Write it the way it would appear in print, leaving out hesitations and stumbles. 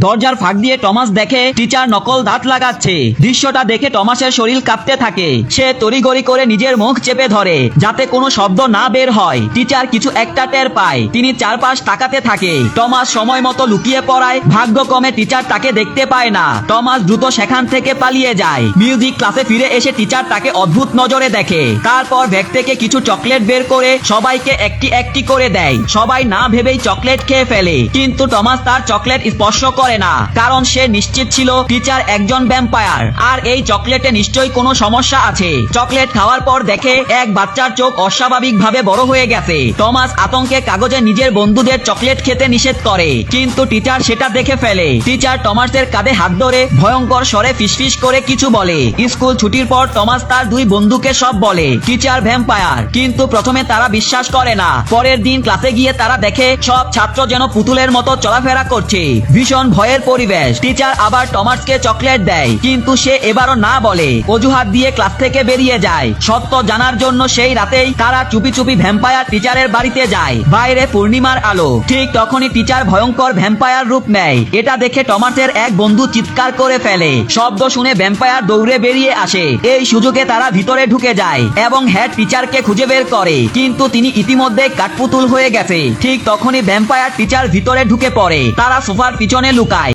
দরজার ফাঁক দিয়ে টমাস দেখে টিচার নকল দাঁত লাগাচ্ছে। দৃশ্যটা দেখে টমাসের শরীর কাঁপতে থাকে। সে তড়িঘড়ি করে নিজের মুখ চেপে ধরে যাতে কোনো শব্দ না বের হয়। টিচার কিছু একটা টের পায়। তিনি চারপাশ তাকাতে থাকে। টমাস সময় মতো লুকিয়ে পড়ায় ভাগ্যক্রমে টিচার তাকে দেখতে পায় না। টমাস দ্রুত সেখান থেকে পালিয়ে যায়। মিউজিক ক্লাসে ফিরে এসে টিচার তাকে অদ্ভুত নজরে দেখে। তারপর ব্যাগ থেকে কিছু চকলেট বের করে সবাইকে একটি একটি করে দেয়। সবাই না ভেবেই চকলেট খেয়ে ফেলে, কিন্তু টমাস তার চকলেট স্পর্শ করে না, কারণ সে নিশ্চিত ছিল টিচার একজন ভ্যাম্পায়ার আর এই চকলেটে নিশ্চয়ই কোনো সমস্যা আছে। চকলেট খাওয়ার পর দেখে এক বাচ্চার চোখ অস্বাভাবিকভাবে বড় হয়ে গেছে। টমাস আতঙ্কে কাগজে নিজের বন্ধুদের চকলেট খেতে নিষেধ করে, কিন্তু টিচার সেটা দেখে ফেলে। টিচার টমাসের কাঁধে হাত ধরে ভয়ঙ্কর স্বরে ফিসফিস করে কিছু বলে। স্কুল ছুটির পর টমাস তার দুই বন্ধুকে সব বলে টিচার ভ্যাম্পায়ার, কিন্তু প্রথমে তারা বিশ্বাস করে না। পরের দিন ক্লাসে গিয়ে তারা দেখে সব ছাত্র যেন পুতুলের মতো চলাফেরা করছে। ভীষণ ভয়ের পরিবেশ। টিচার আবার টমাসকে চকলেট দেয়, কিন্তু সে এবারও না বলে। অজুহাত দিয়ে ক্লাস থেকে বেরিয়ে যায়। সত্য জানার জন্য সেই রাতেই তারা চুপি চুপি ভ্যাম্পায়ার টিচারের বাড়িতে যায়। বাইরে পূর্ণিমার আলো। ঠিক তখনই টিচার ভয়ঙ্কর ভ্যাম্পায়ার রূপ নেয়। এটা দেখে টমাসের এক বন্ধু চিৎকার করে ফেলে। শব্দ শুনে ভ্যাম্পায়ার দৌড়ে বেরিয়ে আসে। এই সুযোগে তারা ভিতরে ঢুকে যায় এবং হেড টিচারকে খুঁজে বের করে, কিন্তু তিনি ইতিমধ্যে কাঠপুতুল হয়ে গেছে। ঠিক তখনই ভ্যাম্পায়ার টিচার ভিতরে ঢুকে পড়ে। তারা সোফার পিছনে লুকায়।